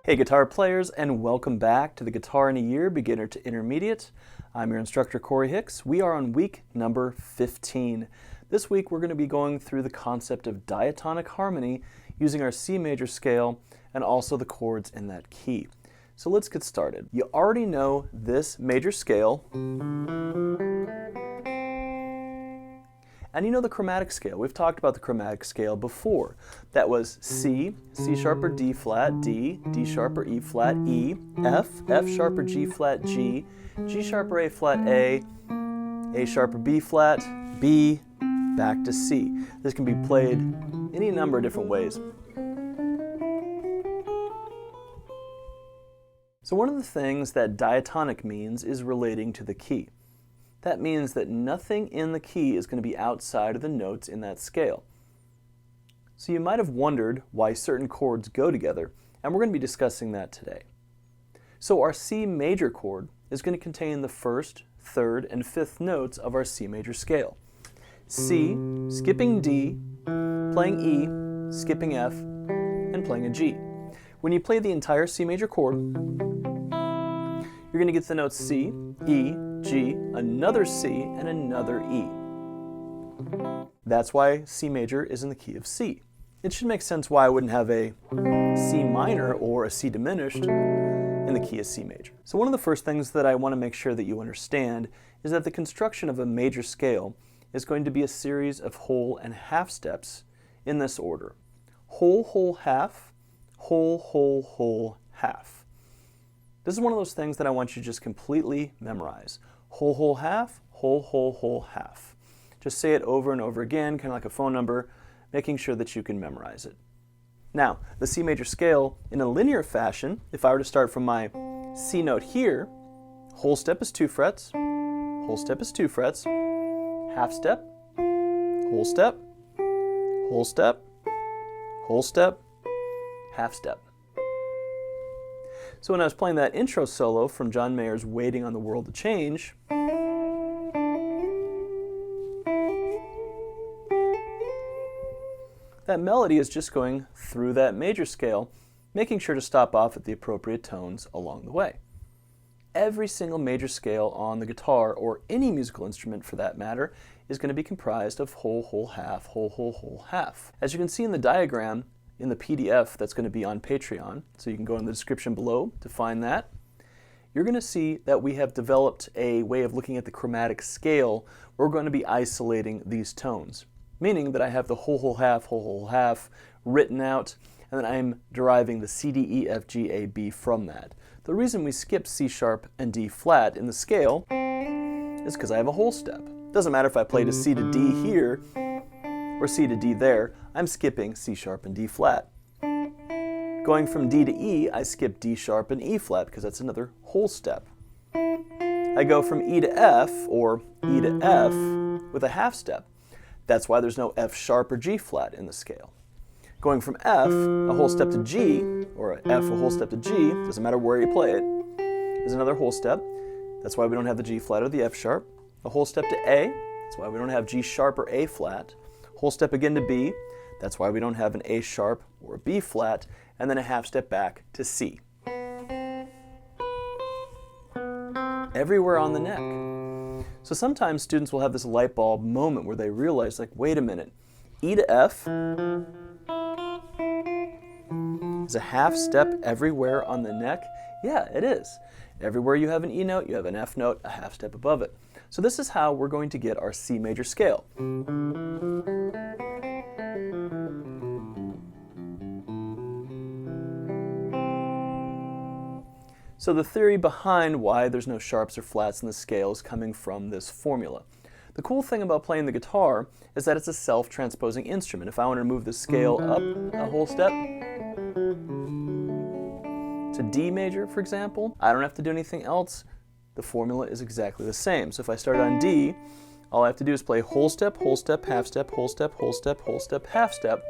Hey guitar players, and welcome back to the Guitar in a Year Beginner to Intermediate. I'm your instructor Korey Hicks. We are on week number 15. This week we're going to be going through the concept of diatonic harmony using our C major scale and also the chords in that key. So let's get started. You already know this major scale, and you know the chromatic scale. We've talked about the chromatic scale before. That was C, C sharp or D flat, D, D sharp or E flat, E, F, F sharp or G flat, G, G sharp or A flat, A sharp or B flat, B, back to C. This can be played any number of different ways. So one of the things that diatonic means is relating to the key. That means that nothing in the key is going to be outside of the notes in that scale. So you might have wondered why certain chords go together, and we're going to be discussing that today. So our C major chord is going to contain the first, third, and fifth notes of our C major scale. C, skipping D, playing E, skipping F, and playing a G. When you play the entire C major chord, you're going to get the notes C, E, G, another C, and another E. That's why C major is in the key of C. It should make sense why I wouldn't have a C minor or a C diminished in the key of C major. So one of the first things that I want to make sure that you understand is that the construction of a major scale is going to be a series of whole and half steps in this order. Whole, whole, half, whole, whole, whole, half. This is one of those things that I want you to just completely memorize. Whole, whole, half, whole, whole, whole, half. Just say it over and over again, kind of like a phone number, making sure that you can memorize it. Now, the C major scale, in a linear fashion, if I were to start from my C note here, whole step is 2 frets, whole step is 2 frets, half step, whole step, whole step, whole step, half step. So when I was playing that intro solo from John Mayer's Waiting on the World to Change, that melody is just going through that major scale, making sure to stop off at the appropriate tones along the way. Every single major scale on the guitar, or any musical instrument for that matter, is going to be comprised of whole, whole, half, whole, whole, whole, half. As you can see in the diagram, in the PDF that's going to be on Patreon, so you can go in the description below to find that, you're going to see that we have developed a way of looking at the chromatic scale where we're going to be isolating these tones, meaning that I have the whole, whole, half written out, and then I'm deriving the C, D, E, F, G, A, B from that. The reason we skip C sharp and D flat in the scale is because I have a whole step. Doesn't matter if I played a C to D here or C to D there, I'm skipping C sharp and D flat. Going from D to E, I skip D sharp and E flat because that's another whole step. I go from E to F, or E to F, with a half step. That's why there's no F sharp or G flat in the scale. Going from F, a whole step to G, or a F, a whole step to G, doesn't matter where you play it, is another whole step. That's why we don't have the G flat or the F sharp. A whole step to A, that's why we don't have G sharp or A flat. Whole step again to B, that's why we don't have an A sharp or a B flat, and then a half step back to C. Everywhere on the neck. So sometimes students will have this light bulb moment where they realize, like, wait a minute, E to F is a half step everywhere on the neck? Yeah, it is. Everywhere you have an E note, you have an F note, a half step above it. So this is how we're going to get our C major scale. So the theory behind why there's no sharps or flats in the scale is coming from this formula. The cool thing about playing the guitar is that it's a self-transposing instrument. If I want to move the scale up a whole step to D major, for example, I don't have to do anything else. The formula is exactly the same. So if I start on D, all I have to do is play whole step, half step, whole step, whole step, whole step, half step,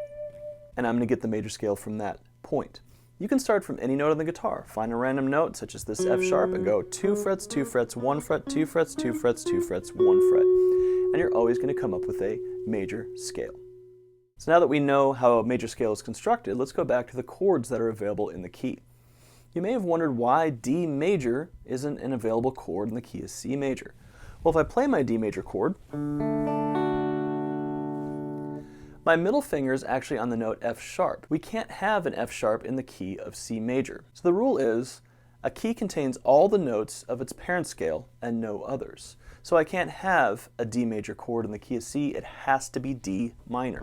and I'm going to get the major scale from that point. You can start from any note on the guitar. Find a random note, such as this F sharp, and go 2 frets, 2 frets, 1 fret, 2 frets, 2 frets, 2 frets, 1 fret. And you're always going to come up with a major scale. So now that we know how a major scale is constructed, let's go back to the chords that are available in the key. You may have wondered why D major isn't an available chord in the key of C major. Well, if I play my D major chord, my middle finger is actually on the note F sharp. We can't have an F sharp in the key of C major. So the rule is, a key contains all the notes of its parent scale and no others. So I can't have a D major chord in the key of C, it has to be D minor.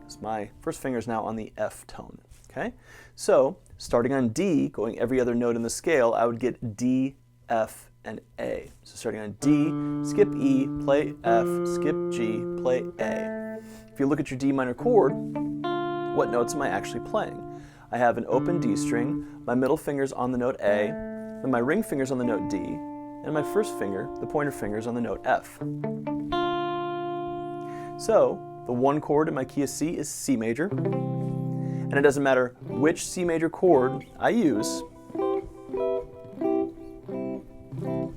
So my first finger is now on the F tone. Okay? So starting on D, going every other note in the scale, I would get D, F, and A. So starting on D, skip E, play F, skip G, play A. If you look at your D minor chord, what notes am I actually playing? I have an open D string, my middle finger's on the note A, and my ring finger's on the note D, and my first finger, the pointer finger, is on the note F. So the one chord in my key of C is C major, and it doesn't matter which C major chord I use.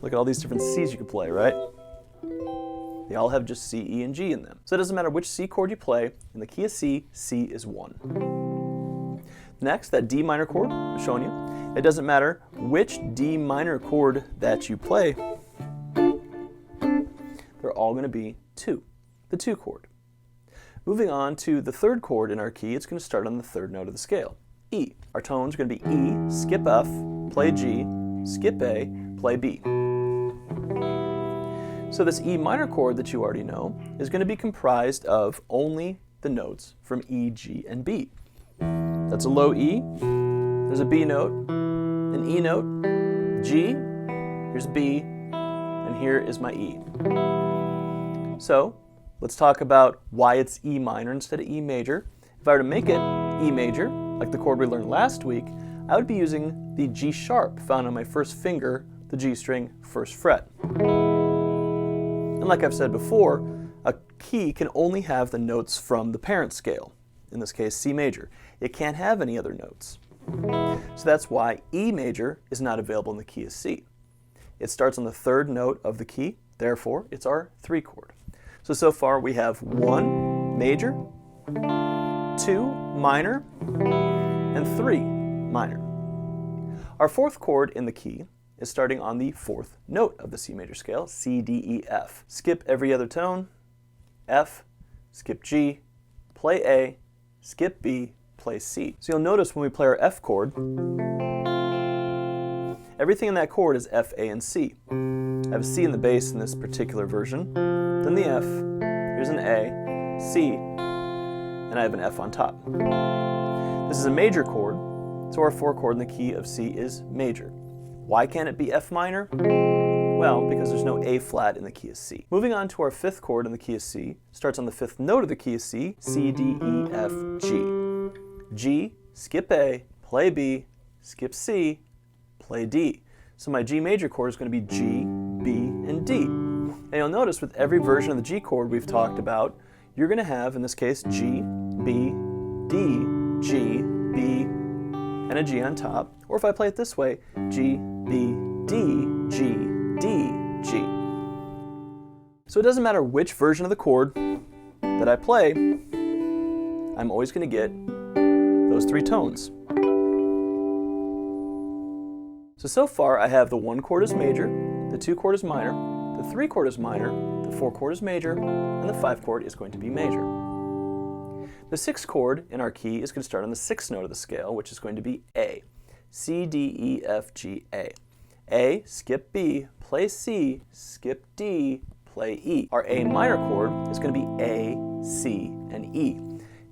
Look at all these different C's you could play, right? They all have just C, E, and G in them. So it doesn't matter which C chord you play, in the key of C, C is 1. Next, that D minor chord I'm showing you. It doesn't matter which D minor chord that you play, they're all going to be 2, the 2 chord. Moving on to the third chord in our key, it's going to start on the third note of the scale, E. Our tones are going to be E, skip F, play G, skip A, play B. So this E minor chord that you already know is going to be comprised of only the notes from E, G, and B. That's a low E, there's a B note, an E note, G, here's B, and here is my E. So let's talk about why it's E minor instead of E major. If I were to make it E major, like the chord we learned last week, I would be using the G sharp found on my first finger, the G string, first fret. And like I've said before, a key can only have the notes from the parent scale, in this case C major. It can't have any other notes. So that's why E major is not available in the key of C. It starts on the third note of the key, therefore it's our 3 chord. So far we have 1 major, 2 minor, and 3 minor. Our 4th chord in the key is starting on the 4th note of the C major scale, C, D, E, F. Skip every other tone, F, skip G, play A, skip B, play C. So you'll notice when we play our F chord, everything in that chord is F, A, and C. I have a C in the bass in this particular version, then the F, here's an A, C, and I have an F on top. This is a major chord, so our 4 chord in the key of C is major. Why can't it be F minor? Well, because there's no A flat in the key of C. Moving on to our 5th chord in the key of C, starts on the 5th note of the key of C, C, D, E, F, G. G, skip A, play B, skip C, play D. So my G major chord is going to be G, B, and D. And you'll notice with every version of the G chord we've talked about, you're going to have, in this case, G, B, D, G, B, and a G on top. Or if I play it this way, G, B, D, G, D, G. So it doesn't matter which version of the chord that I play, I'm always going to get those 3 tones. So far I have the 1 chord is major, the 2 chord is minor, the 3 chord is minor, the 4 chord is major, and the 5 chord is going to be major. The 6th chord in our key is going to start on the 6th note of the scale, which is going to be A. C, D, E, F, G, A. A, skip B, play C, skip D, play E. Our A minor chord is going to be A, C, and E.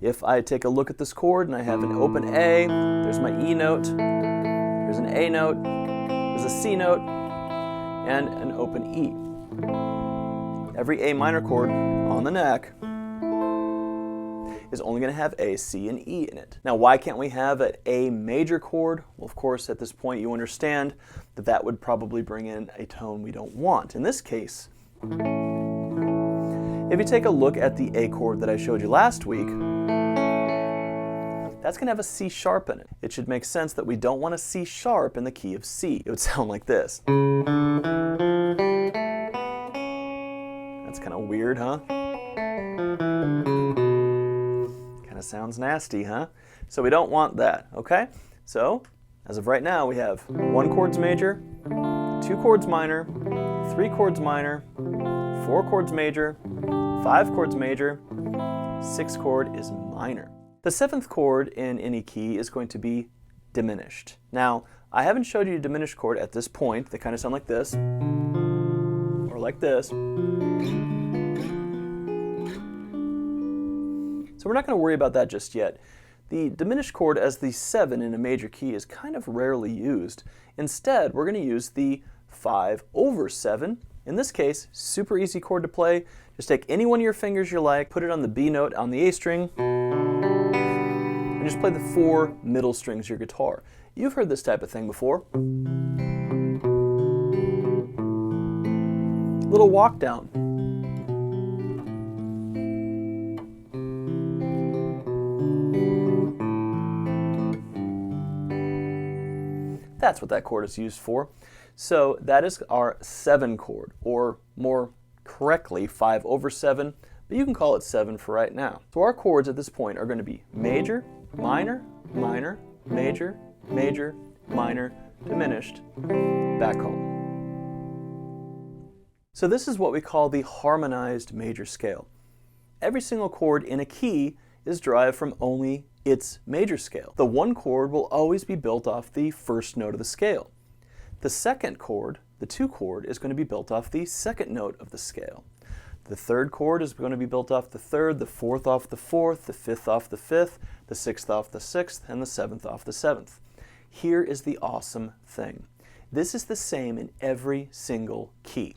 If I take a look at this chord and I have an open A, there's my E note, there's an A note, there's a C note, and an open E. Every A minor chord on the neck is only going to have A, C, and E in it. Now, why can't we have an A major chord? Well, of course, at this point you understand that that would probably bring in a tone we don't want. In this case, if you take a look at the A chord that I showed you last week, that's going to have a C sharp in it. It should make sense that we don't want a C sharp in the key of C. It would sound like this. That's kind of weird, huh? Kind of That sounds nasty, huh? So we don't want that, okay? So, as of right now, we have 1 chords major, 2 chords minor, 3 chords minor, 4 chords major, 5 chords major, 6 chord is minor. The 7th chord in any key is going to be diminished. Now, I haven't showed you a diminished chord at this point. They kind of sound like this, or like this. So we're not going to worry about that just yet. The diminished chord as the 7 in a major key is kind of rarely used. Instead, we're going to use the 5/7. In this case, super easy chord to play. Just take any one of your fingers you like, put it on the B note on the A string, and just play the 4 middle strings of your guitar. You've heard this type of thing before. Little walk down. That's what that chord is used for. So that is our 7 chord, or more correctly 5/7, but you can call it 7 for right now. So our chords at this point are going to be major, minor, minor, major, major, minor, diminished, back home. So this is what we call the harmonized major scale. Every single chord in a key is derived from only its major scale. The 1 chord will always be built off the first note of the scale. The 2nd chord, the 2 chord, is going to be built off the 2nd note of the scale. The 3rd chord is going to be built off the 3rd, the 4th off the 4th, the 5th off the 5th, the 6th off the 6th, and the 7th off the 7th. Here is the awesome thing. This is the same in every single key.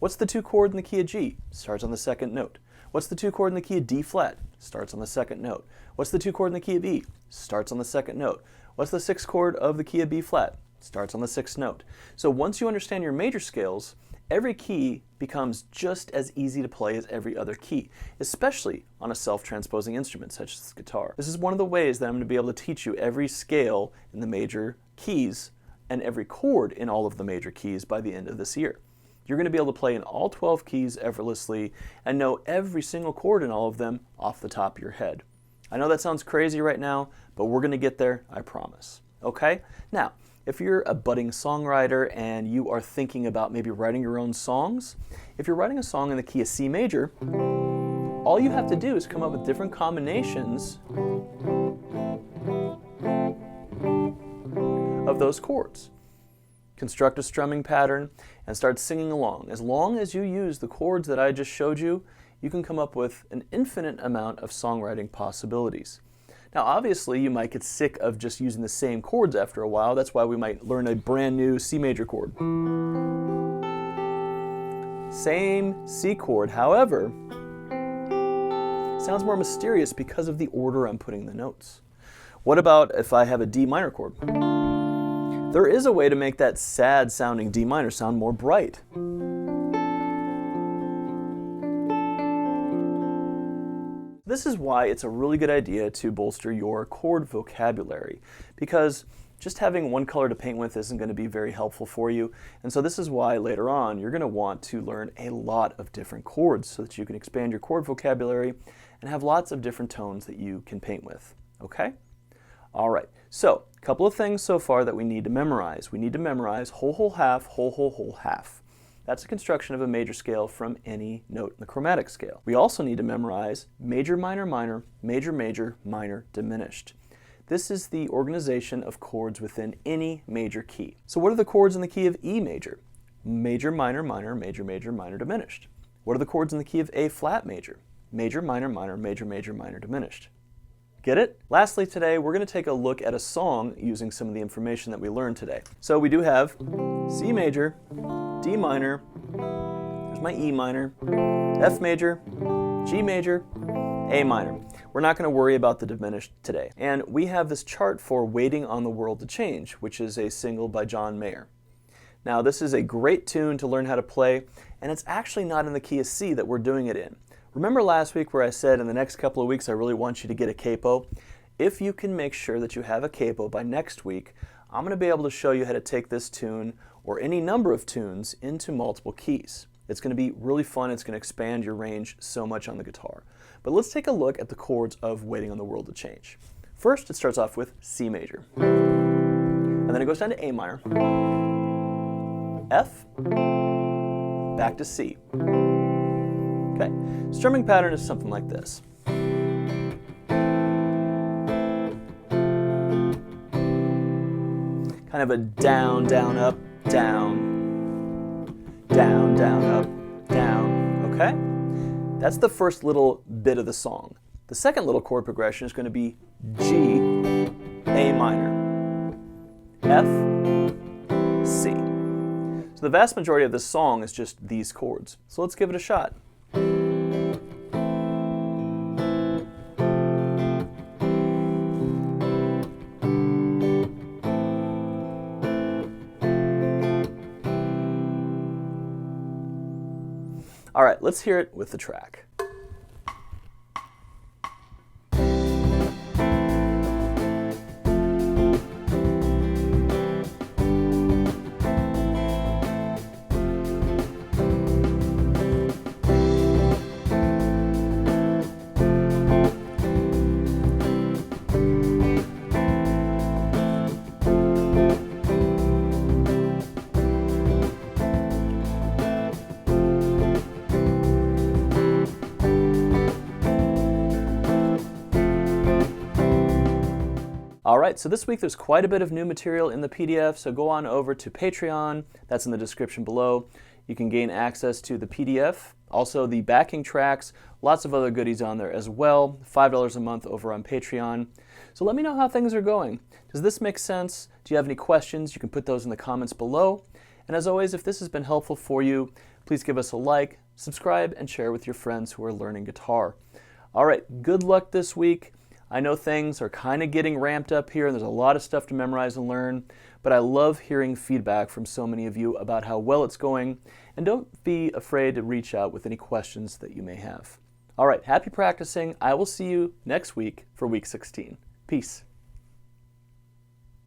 What's the 2 chord in the key of G? Starts on the 2nd note. What's the 2 chord in the key of D flat? Starts on the 2nd note. What's the 2 chord in the key of E? Starts on the 2nd note. What's the 6th chord of the key of B flat? Starts on the 6th note. So once you understand your major scales, every key becomes just as easy to play as every other key, especially on a self-transposing instrument such as guitar. This is one of the ways that I'm going to be able to teach you every scale in the major keys and every chord in all of the major keys by the end of this year. You're going to be able to play in all 12 keys effortlessly and know every single chord in all of them off the top of your head. I know that sounds crazy right now, but we're going to get there, I promise. Okay? Now, if you're a budding songwriter and you are thinking about maybe writing your own songs, if you're writing a song in the key of C major, all you have to do is come up with different combinations of those chords. Construct a strumming pattern and start singing along. As long as you use the chords that I just showed you, you can come up with an infinite amount of songwriting possibilities. Now obviously you might get sick of just using the same chords after a while. That's why we might learn a brand new C major chord. Same C chord, however, sounds more mysterious because of the order I'm putting the notes. What about if I have a D minor chord? There is a way to make that sad sounding D minor sound more bright. This is why it's a really good idea to bolster your chord vocabulary, because just having one color to paint with isn't going to be very helpful for you. And so this is why later on you're going to want to learn a lot of different chords so that you can expand your chord vocabulary and have lots of different tones that you can paint with. Okay? All right. So, a couple of things so far that we need to memorize. We need to memorize whole, whole, half, whole, whole, whole, half. That's a construction of a major scale from any note in the chromatic scale. We also need to memorize major, minor, minor, major, major, minor, diminished. This is the organization of chords within any major key. So what are the chords in the key of E major? Major, minor, minor, major, major, minor, diminished. What are the chords in the key of A flat major? Major, minor, minor, major, major, minor, diminished. Get it? Lastly today, we're going to take a look at a song using some of the information that we learned today. So we do have C major, D minor, there's my E minor, F major, G major, A minor. We're not going to worry about the diminished today. And we have this chart for Waiting on the World to Change, which is a single by John Mayer. Now this is a great tune to learn how to play, and it's actually not in the key of C that we're doing it in. Remember last week where I said in the next couple of weeks I really want you to get a capo? If you can make sure that you have a capo by next week, I'm going to be able to show you how to take this tune or any number of tunes into multiple keys. It's going to be really fun. It's going to expand your range so much on the guitar. But let's take a look at the chords of Waiting on the World to Change. First, it starts off with C major. And then it goes down to A minor, F, back to C. Okay, strumming pattern is something like this. Kind of a down, down, up, down, down, down, up, down, okay? That's the first little bit of the song. The second little chord progression is going to be G, A minor, F, C. So the vast majority of this song is just these chords. So let's give it a shot. All right, let's hear it with the track. All right, so this week there's quite a bit of new material in the PDF, so go on over to Patreon. That's in the description below. You can gain access to the PDF, also the backing tracks, lots of other goodies on there as well, $5 a month over on Patreon. So let me know how things are going. Does this make sense? Do you have any questions? You can put those in the comments below. And as always, if this has been helpful for you, please give us a like, subscribe, and share with your friends who are learning guitar. All right, good luck this week. I know things are kind of getting ramped up here and there's a lot of stuff to memorize and learn, but I love hearing feedback from so many of you about how well it's going, and don't be afraid to reach out with any questions that you may have. All right, happy practicing. I will see you next week for week 16. Peace.